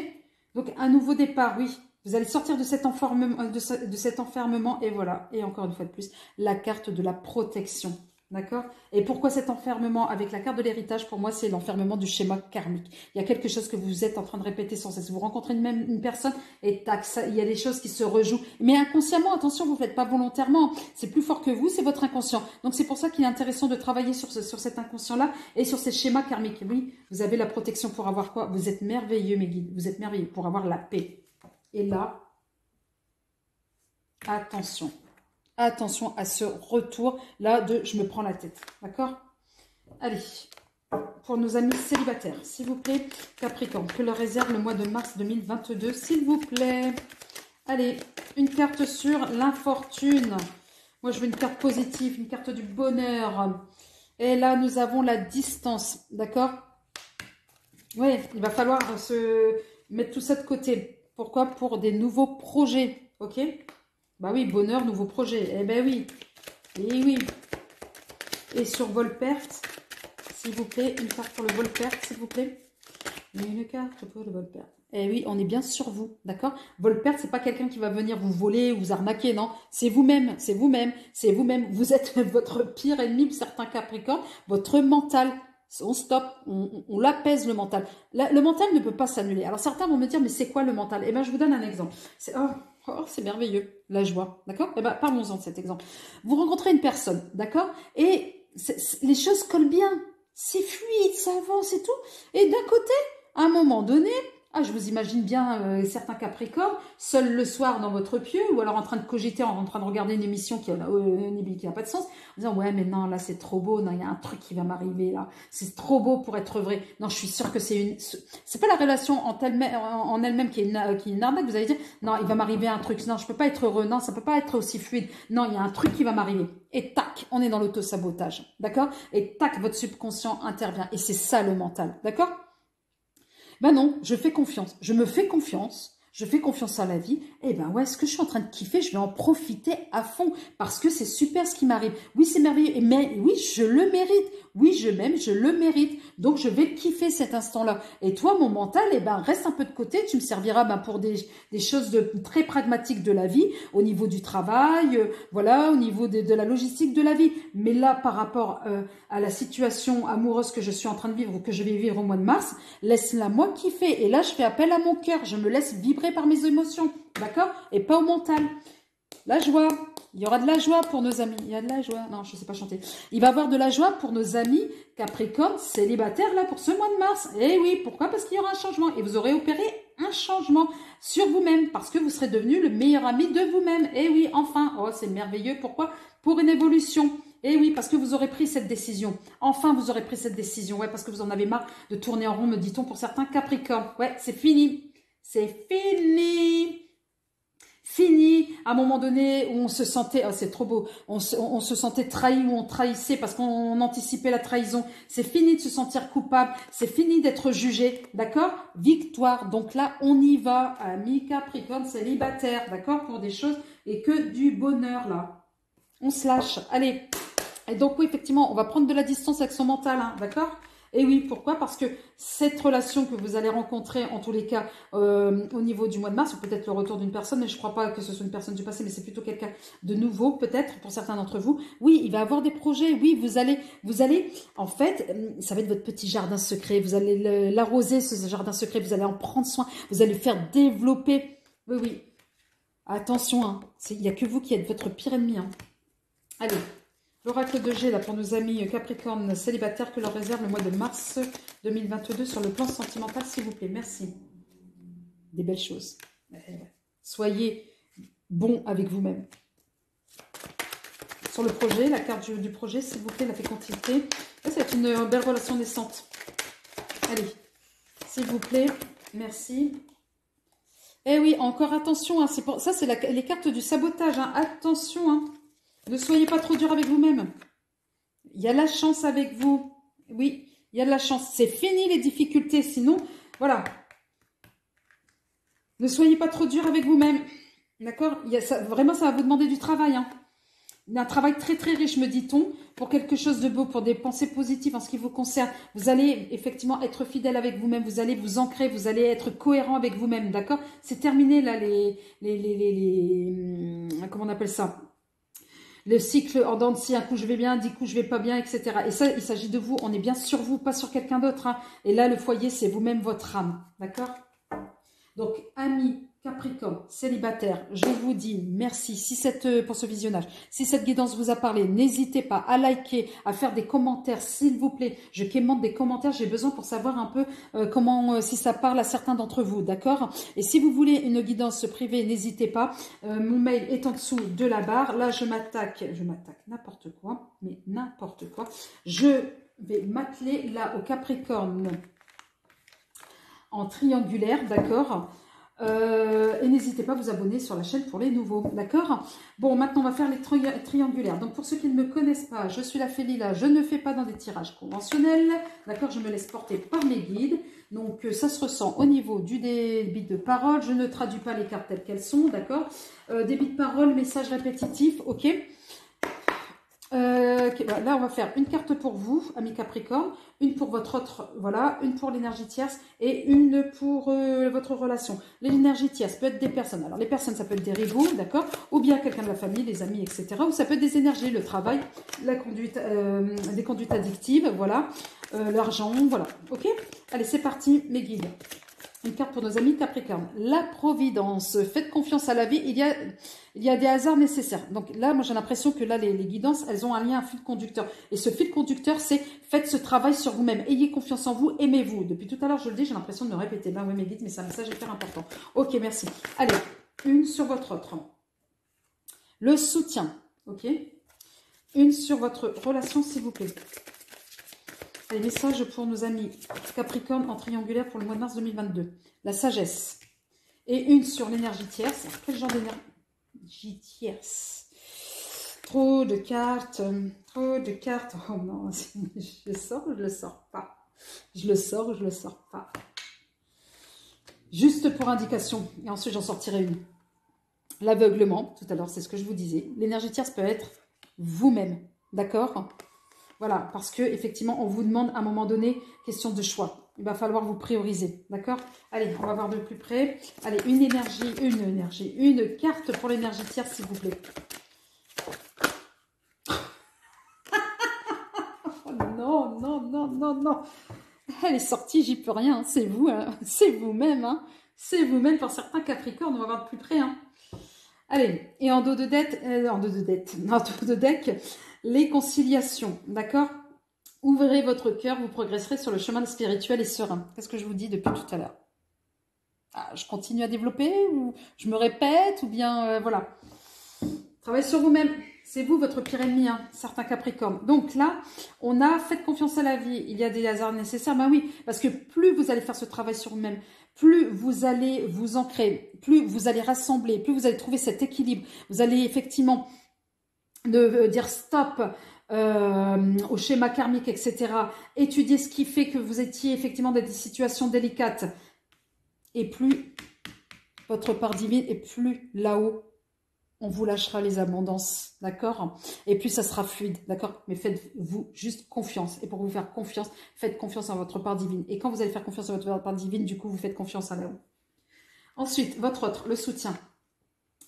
Donc, un nouveau départ, oui. Vous allez sortir de cet enfermement, et voilà. Et encore une fois de plus, la carte de la protection, d'accord? Et pourquoi cet enfermement avec la carte de l'héritage? Pour moi, c'est l'enfermement du schéma karmique. Il y a quelque chose que vous êtes en train de répéter sans cesse. Vous rencontrez une personne et tac, il y a des choses qui se rejouent. Mais inconsciemment, attention, vous ne faites pas volontairement. C'est plus fort que vous, c'est votre inconscient. Donc, c'est pour ça qu'il est intéressant de travailler sur cet inconscient-là et sur ces schémas karmiques. Oui, vous avez la protection pour avoir quoi? Vous êtes merveilleux, mes guides. Vous êtes merveilleux pour avoir la paix. Et là, attention. Attention à ce retour là de je me prends la tête. D'accord? Allez, pour nos amis célibataires, s'il vous plaît, Capricorne, que leur réserve le mois de mars 2022, s'il vous plaît. Allez, une carte sur l'infortune. Moi, je veux une carte positive, une carte du bonheur. Et là, nous avons la distance. D'accord? Oui, il va falloir se mettre tout ça de côté. Pourquoi? Pour des nouveaux projets. Ok? Bah oui, bonheur, nouveau projet. Eh ben oui. Et oui. Et sur vol-perte, s'il vous plaît, une carte pour le vol-perte, s'il vous plaît. Une carte pour le vol-perte. Eh oui, on est bien sur vous, d'accord? Vol-perte, c'est pas quelqu'un qui va venir vous voler, vous arnaquer, non. C'est vous-même, c'est vous-même, c'est vous-même. Vous êtes votre pire ennemi, certains Capricornes, votre mental. On stoppe, on l'apaise le mental. Le mental ne peut pas s'annuler. Alors certains vont me dire, mais c'est quoi le mental? Eh bien, je vous donne un exemple. C'est merveilleux, la joie, d'accord? Eh bien, parlons-en de cet exemple. Vous rencontrez une personne, d'accord? Et les choses collent bien. C'est fluide, ça avance et tout. Et d'un côté, à un moment donné, je vous imagine bien certains Capricornes, seuls le soir dans votre pieu, ou alors en train de cogiter, en train de regarder une émission qui n'a pas de sens, en disant, ouais, mais non, là, c'est trop beau, non, il y a un truc qui va m'arriver, là, c'est trop beau pour être vrai. Non, je suis sûre que c'est pas la relation en elle-même qui est une arnaque, vous allez dire, non, il va m'arriver un truc, non, je peux pas être heureux, non, ça peut pas être aussi fluide, non, il y a un truc qui va m'arriver. Et tac, on est dans l'auto-sabotage, d'accord? Et tac, votre subconscient intervient, et c'est ça le mental, d'accord? Ben non, je fais confiance. Je me fais confiance. Je fais confiance à la vie. Et ben ouais, ce que je suis en train de kiffer, je vais en profiter à fond. Parce que c'est super ce qui m'arrive. Oui, c'est merveilleux. Mais oui, je le mérite. Oui, je m'aime, je le mérite. Donc, je vais kiffer cet instant-là. Et toi, mon mental, reste un peu de côté. Tu me serviras pour des choses très pragmatiques de la vie, au niveau du travail, voilà, au niveau de la logistique de la vie. Mais là, par rapport à la situation amoureuse que je suis en train de vivre ou que je vais vivre au mois de mars, laisse-la moi kiffer. Et là, je fais appel à mon cœur. Je me laisse vibrer par mes émotions, d'accord? Et pas au mental. La joie. Il y aura de la joie pour nos amis. Il y a de la joie. Non, je ne sais pas chanter. Il va y avoir de la joie pour nos amis Capricorne célibataires là pour ce mois de mars. Et oui, pourquoi? Parce qu'il y aura un changement. Et vous aurez opéré un changement sur vous-même. Parce que vous serez devenu le meilleur ami de vous-même. Et oui, enfin. Oh, c'est merveilleux. Pourquoi? Pour une évolution. Et oui, parce que vous aurez pris cette décision. Enfin, vous aurez pris cette décision. Ouais, parce que vous en avez marre de tourner en rond, me dit-on, pour certains Capricornes. Ouais, c'est fini. C'est fini. Fini, à un moment donné où on se sentait, c'est trop beau, on se sentait trahi ou on trahissait parce qu'on anticipait la trahison. C'est fini de se sentir coupable, c'est fini d'être jugé, d'accord? Victoire, donc là on y va, amis Capricorne célibataire, d'accord? Pour des choses et que du bonheur là. On se lâche, allez. Et donc oui, effectivement, on va prendre de la distance avec son mental, hein, d'accord? Et oui, pourquoi? Parce que cette relation que vous allez rencontrer, en tous les cas, au niveau du mois de mars, ou peut-être le retour d'une personne, mais je ne crois pas que ce soit une personne du passé, mais c'est plutôt quelqu'un de nouveau, peut-être, pour certains d'entre vous. Oui, il va avoir des projets. Oui, vous allez, en fait, ça va être votre petit jardin secret. Vous allez l'arroser, ce jardin secret. Vous allez en prendre soin. Vous allez le faire développer. Oui, oui. Attention, hein. Il n'y a que vous qui êtes votre pire ennemi. Hein. Allez. L'oracle de G, là, pour nos amis Capricorne célibataires, que leur réserve le mois de mars 2022 sur le plan sentimental, s'il vous plaît. Merci. Des belles choses. Soyez bon avec vous-même. Sur le projet, la carte du projet, s'il vous plaît, la fécondité. C'est une belle relation naissante. Allez, s'il vous plaît, merci. Eh oui, encore attention, hein, ça c'est les cartes du sabotage. Hein. Attention, hein. Ne soyez pas trop dur avec vous-même. Il y a la chance avec vous. Oui, il y a de la chance. C'est fini les difficultés, sinon, voilà. Ne soyez pas trop dur avec vous-même. D'accord? Vraiment, ça va vous demander du travail. Hein. Un travail très très riche, me dit-on, pour quelque chose de beau, pour des pensées positives en ce qui vous concerne. Vous allez effectivement être fidèle avec vous-même, vous allez vous ancrer, vous allez être cohérent avec vous-même, d'accord? C'est terminé là comment on appelle ça? Le cycle en dents de scie, un coup je vais bien, 10 coups je vais pas bien, etc. Et ça, il s'agit de vous, on est bien sur vous, pas sur quelqu'un d'autre. Hein. Et là, le foyer, c'est vous-même, votre âme, d'accord? Donc, amis Capricorne, célibataire, je vous dis merci pour ce visionnage. Si cette guidance vous a parlé, n'hésitez pas à liker, à faire des commentaires, s'il vous plaît. Je quémande des commentaires, j'ai besoin pour savoir un peu si ça parle à certains d'entre vous, d'accord? Et si vous voulez une guidance privée, n'hésitez pas. Mon mail est en dessous de la barre. Là, je m'attaque n'importe quoi, mais n'importe quoi. Je vais m'atteler là au Capricorne en triangulaire, d'accord? Et n'hésitez pas à vous abonner sur la chaîne pour les nouveaux, d'accord? Bon, maintenant on va faire les triangulaires. Donc pour ceux qui ne me connaissent pas, je suis la Félila, je ne fais pas dans des tirages conventionnels, d'accord? Je me laisse porter par mes guides, donc ça se ressent au niveau du débit de parole, je ne traduis pas les cartes telles qu'elles sont, d'accord? Débit de parole, message répétitif, ok? Là, on va faire une carte pour vous, amis Capricorne, une pour votre autre, voilà, une pour l'énergie tierce et une pour votre relation. L'énergie tierce peut être des personnes. Alors, les personnes, ça peut être des rivaux, d'accord, ou bien quelqu'un de la famille, des amis, etc. Ou ça peut être des énergies, le travail, la conduite, des conduites addictives, voilà, l'argent, voilà. Ok? Allez, c'est parti, mes guides. Une carte pour nos amis Capricorne. La providence. Faites confiance à la vie. Il y a des hasards nécessaires. Donc là, moi, j'ai l'impression que là, les guidances, elles ont un lien, un fil conducteur. Et ce fil conducteur, c'est faites ce travail sur vous-même. Ayez confiance en vous. Aimez-vous. Depuis tout à l'heure, je le dis, j'ai l'impression de me répéter. Ben oui, mes guides, mais c'est un message hyper important. Ok, merci. Allez, une sur votre autre. Le soutien. Ok. Une sur votre relation, s'il vous plaît. Les messages pour nos amis Capricorne en triangulaire pour le mois de mars 2022. La sagesse. Et une sur l'énergie tierce. Quel genre d'énergie tierce? Trop de cartes. Trop de cartes. Oh non, je le sors ou je le sors pas? Je le sors ou je le sors pas? Juste pour indication. Et ensuite, j'en sortirai une. L'aveuglement. Tout à l'heure, c'est ce que je vous disais. L'énergie tierce peut être vous-même. D'accord? Voilà, parce que effectivement, on vous demande à un moment donné, question de choix. Il va falloir vous prioriser, d'accord? Allez, on va voir de plus près. Allez, une carte pour l'énergie tierce, s'il vous plaît. Oh non, non, non, non, non. Elle est sortie, j'y peux rien. C'est vous, hein. C'est vous-même, hein. C'est vous-même pour certains Capricornes. On va voir de plus près, hein. Allez, et en dos de deck, les conciliations, d'accord? Ouvrez votre cœur, vous progresserez sur le chemin spirituel et serein. Qu'est-ce que je vous dis depuis tout à l'heure? Je continue à développer ou je me répète ou bien, voilà. Travaillez sur vous-même. C'est vous, votre pire ennemi, hein, certains Capricornes. Donc là, on a faites confiance à la vie. Il y a des hasards nécessaires. Ben oui, parce que plus vous allez faire ce travail sur vous-même, plus vous allez vous ancrer, plus vous allez rassembler, plus vous allez trouver cet équilibre. Vous allez effectivement dire stop au schéma karmique, etc. Étudier ce qui fait que vous étiez effectivement dans des situations délicates. Et plus votre part divine et plus là-haut, on vous lâchera les abondances, d'accord? Et plus ça sera fluide, d'accord? Mais faites-vous juste confiance. Et pour vous faire confiance, faites confiance en votre part divine. Et quand vous allez faire confiance en votre part divine, du coup, vous faites confiance à là-haut. Ensuite, votre autre, le soutien.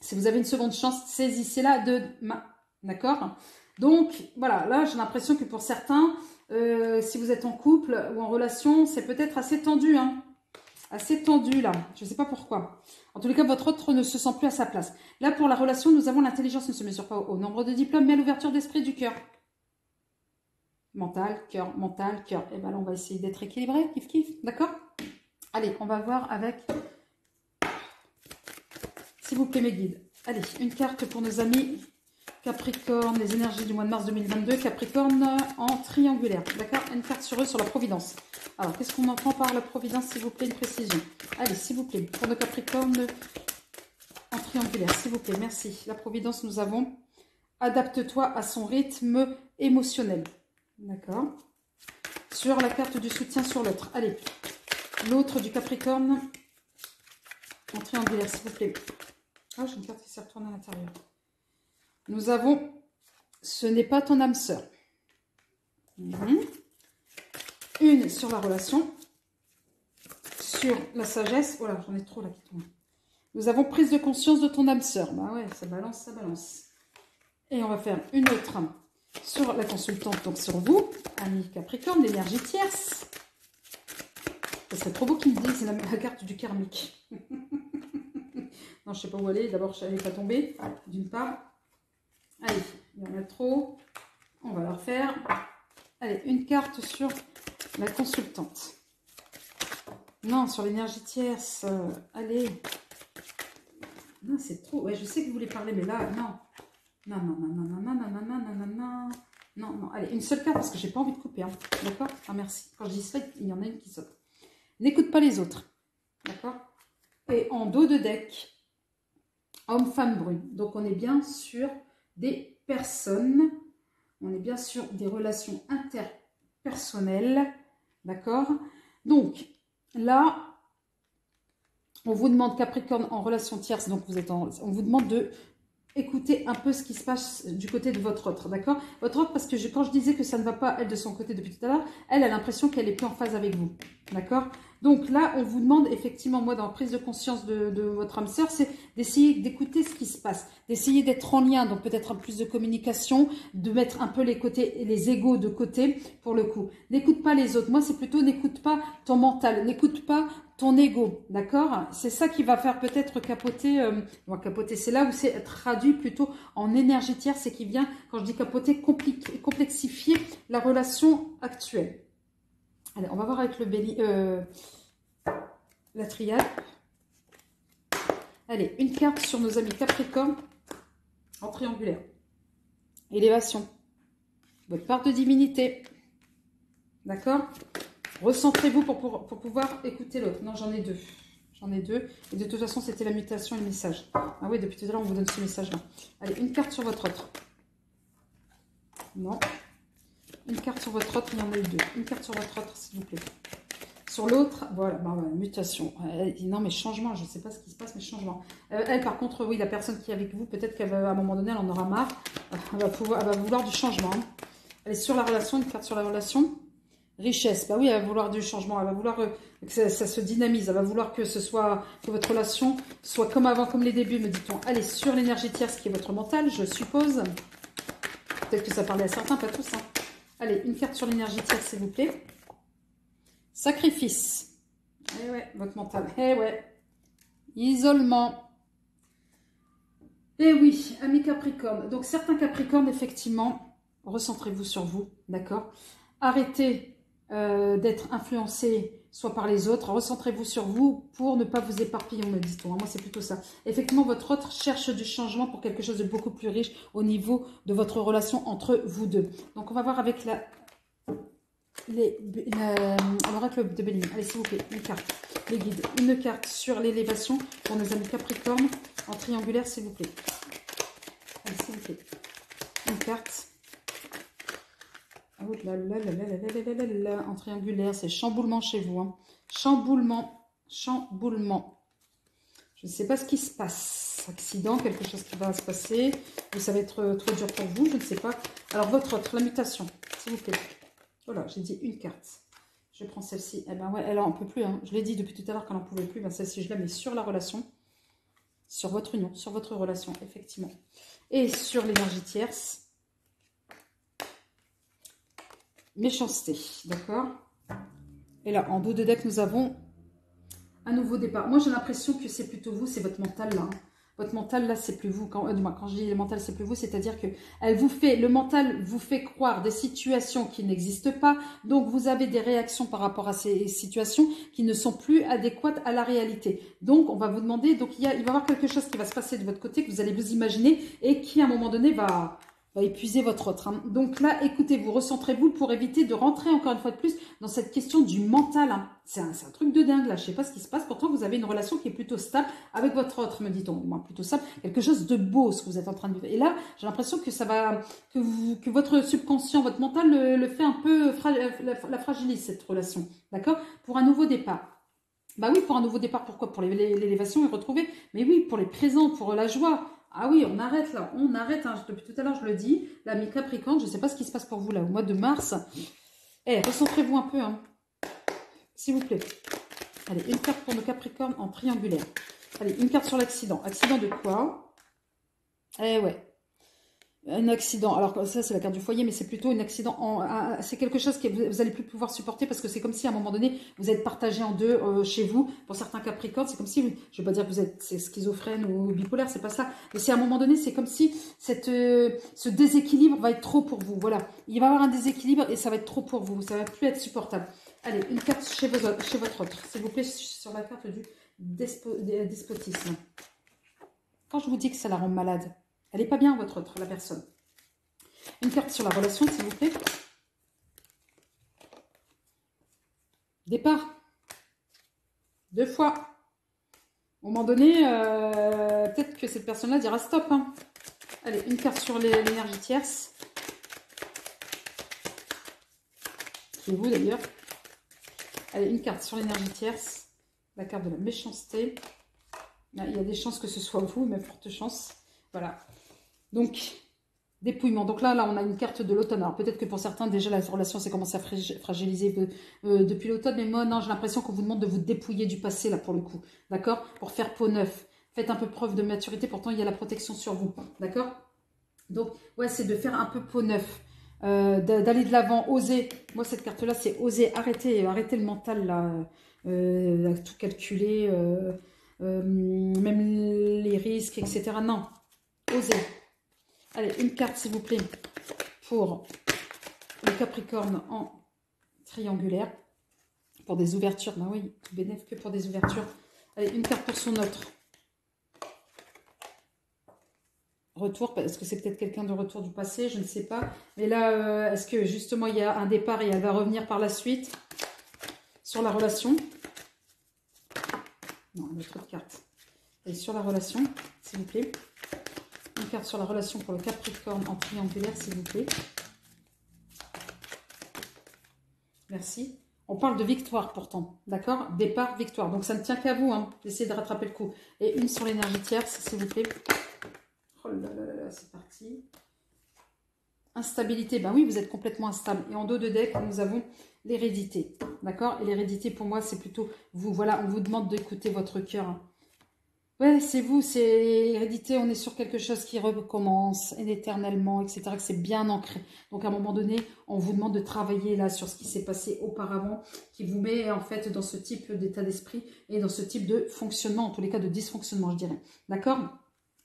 Si vous avez une seconde chance, saisissez-la de main, d'accord? Donc, voilà, là, j'ai l'impression que pour certains, si vous êtes en couple ou en relation, c'est peut-être assez tendu, hein? Assez tendu, là. Je ne sais pas pourquoi. En tous les cas, votre autre ne se sent plus à sa place. Là, pour la relation, nous avons l'intelligence ne se mesure pas au nombre de diplômes, mais à l'ouverture d'esprit du cœur. mental, cœur. Et bien là, on va essayer d'être équilibré, kiff, kiff, d'accord? Allez, on va voir avec, s'il vous plaît, mes guides. Allez, une carte pour nos amis Capricorne, les énergies du mois de mars 2022, Capricorne en triangulaire, d'accord? Une carte sur eux, sur la Providence. Alors, qu'est-ce qu'on entend par la Providence, s'il vous plaît, une précision? Allez, s'il vous plaît, pour nos Capricornes en triangulaire, s'il vous plaît, merci. La Providence, nous avons « Adapte-toi à son rythme émotionnel ». D'accord? Sur la carte du soutien sur l'autre. Allez, l'autre du Capricorne en triangulaire, s'il vous plaît. Ah, j'ai une carte qui s'est retournée à l'intérieur. Nous avons « Ce n'est pas ton âme sœur ». Une sur la relation. Sur la sagesse. Oh là, j'en ai trop là qui tombent. Nous avons « Prise de conscience de ton âme sœur ». Bah ouais, ça balance, ça balance. Et on va faire une autre sur la consultante, donc sur vous, amis Capricorne, l'énergie tierce. Ça serait trop beau qu'ils me disent, c'est la carte du karmique. Non, je ne sais pas où aller. D'abord, elle n'est pas tombée, d'une part. Allez, il y en a trop. On va la refaire. Allez, une carte sur la consultante. Non, sur l'énergie tierce. Allez. Non, c'est trop. Ouais, je sais que vous voulez parler, mais là, non. Non, non, non, non, non, non, non, non, non, non, non. Non, non. Allez, une seule carte parce que j'ai pas envie de couper. Hein. D'accord? Ah, merci. Quand je dis ça, il y en a une qui saute. N'écoute pas les autres. D'accord? Et en dos de deck, homme, femme, brune. Donc, on est bien sur des personnes. On est bien sur des relations interpersonnelles. D'accord? Donc, là, on vous demande Capricorne en relation tierce. Donc, on vous demande de écouter un peu ce qui se passe du côté de votre autre, d'accord? Votre autre, parce que quand je disais que ça ne va pas, elle, de son côté depuis tout à l'heure, elle a l'impression qu'elle est plus en phase avec vous, d'accord? Donc là, on vous demande effectivement, moi, dans la prise de conscience de votre âme sœur, c'est d'essayer d'écouter ce qui se passe, d'essayer d'être en lien, donc peut-être un plus de communication, de mettre un peu les égos de côté, pour le coup. N'écoute pas les autres. Moi, c'est plutôt n'écoute pas ton mental, n'écoute pas ton ego, d'accord? C'est ça qui va faire peut-être capoter, capoter, c'est là où c'est traduit plutôt en énergie tierce, c'est qui vient, quand je dis capoter, complexifier la relation actuelle. Allez, on va voir avec le la triade. Allez, une carte sur nos amis Capricorne en triangulaire. Élévation. Votre part de divinité. D'accord? Recentrez-vous pour pouvoir écouter l'autre. Non, j'en ai deux. J'en ai deux. Et de toute façon, c'était la mutation et le message. Ah oui, depuis tout à l'heure, on vous donne ce message-là. Allez, une carte sur votre autre. Non. Une carte sur votre autre, il y en a eu deux. Une carte sur votre autre, s'il vous plaît. Sur l'autre, voilà, bah ouais, mutation. Non, mais changement, je ne sais pas ce qui se passe, mais changement. Elle, par contre, oui, la personne qui est avec vous, peut-être qu'à un moment donné, elle en aura marre. Elle va vouloir du changement. Hein. Elle est sur la relation, une carte sur la relation. Richesse, bah oui, elle va vouloir du changement. Elle va vouloir que ça se dynamise. Elle va vouloir que que votre relation soit comme avant, comme les débuts, me dit-on. Elle est sur l'énergie tierce qui est votre mental, je suppose. Peut-être que ça parlait à certains, pas tous. Hein. Allez, une carte sur l'énergie tierce, s'il vous plaît. Sacrifice. Eh ouais, votre mental. Eh ouais. Isolement. Eh oui, amis Capricorne. Donc, certains Capricornes, effectivement, recentrez-vous sur vous, d'accord? Arrêtez d'être influencé soit par les autres. Recentrez-vous sur vous pour ne pas vous éparpiller, me dit-on. Moi, c'est plutôt ça. Effectivement, votre autre cherche du changement pour quelque chose de beaucoup plus riche au niveau de votre relation entre vous deux. Donc, on va voir avec l'oracle de Béline. Allez, s'il vous plaît, une carte. Les guides. Une carte sur l'élévation pour nos amis Capricorne en triangulaire, s'il vous plaît. Allez, s'il vous plaît. Une carte. Oh là là là là là là là là. En triangulaire, c'est chamboulement chez vous. Hein. Chamboulement. Chamboulement. Je ne sais pas ce qui se passe. Accident, quelque chose qui va se passer. Ou ça va être trop dur pour vous, je ne sais pas. Alors, votre autre, la mutation, s'il vous plaît. Voilà, j'ai dit une carte. Je prends celle-ci. Eh ben ouais, elle en peut plus. Hein. Je l'ai dit depuis tout à l'heure qu'elle n'en pouvait plus. Ben celle-ci, je la mets sur la relation. Sur votre union, sur votre relation, effectivement. Et sur l'énergie tierce. Méchanceté, d'accord? Et là, en dos de deck, nous avons un nouveau départ. Moi, j'ai l'impression que c'est plutôt vous, c'est votre mental là. Hein. Votre mental, là, c'est plus vous. Quand je dis le mental, c'est plus vous, c'est-à-dire que le mental vous fait croire des situations qui n'existent pas. Donc, vous avez des réactions par rapport à ces situations qui ne sont plus adéquates à la réalité. Donc, on va vous demander, donc il va y avoir quelque chose qui va se passer de votre côté, que vous allez vous imaginer et qui, à un moment donné, va épuiser votre autre. Hein. Donc là, écoutez-vous, recentrez-vous pour éviter de rentrer encore une fois de plus dans cette question du mental. Hein. C'est un truc de dingue là, je ne sais pas ce qui se passe. Pourtant, vous avez une relation qui est plutôt stable avec votre autre, me dit-on. Moi, plutôt stable, quelque chose de beau ce que vous êtes en train de vivre. Et là, j'ai l'impression que ça va, que votre subconscient, votre mental le fait un peu, la fragilise cette relation. D'accord? Pour un nouveau départ. Bah oui, pour un nouveau départ, pourquoi? Pour l'élévation et retrouver. Mais oui, pour les présents, pour la joie. Ah oui, on arrête là, on arrête. Hein. Depuis tout à l'heure, je le dis. L'ami Capricorne, je ne sais pas ce qui se passe pour vous là, au mois de mars. Eh, recentrez-vous un peu, hein. S'il vous plaît. Allez, une carte pour nos Capricornes en triangulaire. Allez, une carte sur l'accident. Accident de quoi? Eh ouais. Un accident, alors ça c'est la carte du foyer, mais c'est plutôt un accident, c'est quelque chose que vous n'allez plus pouvoir supporter parce que c'est comme si à un moment donné, vous êtes partagé en deux chez vous. Pour certains Capricornes, c'est comme si, je ne vais pas dire que vous êtes schizophrène ou bipolaire, c'est pas ça. Mais c'est à un moment donné, c'est comme si ce déséquilibre va être trop pour vous. Voilà, il va y avoir un déséquilibre et ça va être trop pour vous, ça ne va plus être supportable. Allez, une carte chez votre autre, s'il vous plaît, sur la carte du despotisme. Quand je vous dis que ça la rend malade, elle n'est pas bien, votre autre, la personne. Une carte sur la relation, s'il vous plaît. Départ. 2 fois. Au moment donné, peut-être que cette personne-là dira stop. Hein. Allez, une carte sur l'énergie tierce. Qui est vous d'ailleurs. Allez, une carte sur l'énergie tierce. La carte de la méchanceté. Là, il y a des chances que ce soit vous, mais forte chance. Voilà. Donc, dépouillement. Donc là, on a une carte de l'automne. Alors peut-être que pour certains, déjà, la relation s'est commencé à fragiliser depuis l'automne. Mais moi, non, j'ai l'impression qu'on vous demande de vous dépouiller du passé, là, pour le coup. D'accord? Pour faire peau neuve. Faites un peu preuve de maturité. Pourtant, il y a la protection sur vous. D'accord? Donc, ouais, c'est de faire un peu peau neuve. D'aller de l'avant, oser. Moi, cette carte-là, c'est oser. Arrêter le mental, là. À tout calculer. Même les risques, etc. Non. Osez. Allez, une carte, s'il vous plaît, pour le Capricorne en triangulaire. Pour des ouvertures. Ben oui, tout bénéfice que pour des ouvertures. Allez, une carte pour son autre. Retour, parce que c'est peut-être quelqu'un de retour du passé, je ne sais pas. Mais là, est-ce que justement, il y a un départ et elle va revenir par la suite sur la relation? Non, une autre carte. Et sur la relation, s'il vous plaît. Une carte sur la relation pour le Capricorne en triangulaire, s'il vous plaît. Merci. On parle de victoire pourtant, d'accord? Départ, victoire. Donc ça ne tient qu'à vous, hein, d'essayer de rattraper le coup. Et une sur l'énergie tierce, s'il vous plaît. Oh là là là, c'est parti. Instabilité, ben oui, vous êtes complètement instable. Et en dos de deck, nous avons l'hérédité, d'accord? Et l'hérédité, pour moi, c'est plutôt vous. Voilà, on vous demande d'écouter votre cœur. Ouais, c'est vous, c'est hérédité, on est sur quelque chose qui recommence éternellement, etc., que c'est bien ancré. Donc, à un moment donné, on vous demande de travailler là sur ce qui s'est passé auparavant, qui vous met en fait dans ce type d'état d'esprit et dans ce type de fonctionnement, en tous les cas de dysfonctionnement, je dirais. D'accord?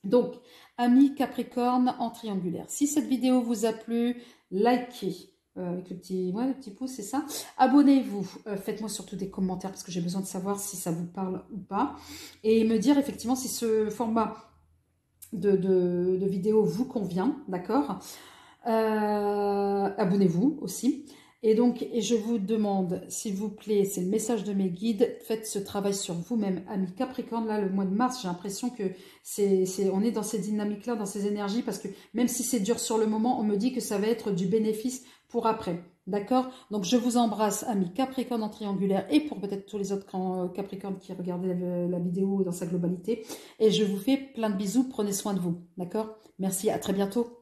Donc, amis Capricorne en triangulaire. Si cette vidéo vous a plu, likez. Avec le petit pouce, c'est ça. Abonnez-vous. Faites-moi surtout des commentaires parce que j'ai besoin de savoir si ça vous parle ou pas. Et me dire effectivement si ce format de vidéo vous convient. D'accord. Abonnez-vous aussi. Et donc, je vous demande, s'il vous plaît, c'est le message de mes guides, faites ce travail sur vous-même, amis Capricorne. Là, le mois de mars, j'ai l'impression que on est dans ces dynamiques-là, dans ces énergies, parce que même si c'est dur sur le moment, on me dit que ça va être du bénéfice pour après. D'accord? Donc, je vous embrasse, amis Capricorne en triangulaire, et pour peut-être tous les autres Capricornes qui regardaient la vidéo dans sa globalité. Et je vous fais plein de bisous, prenez soin de vous. D'accord? Merci, à très bientôt.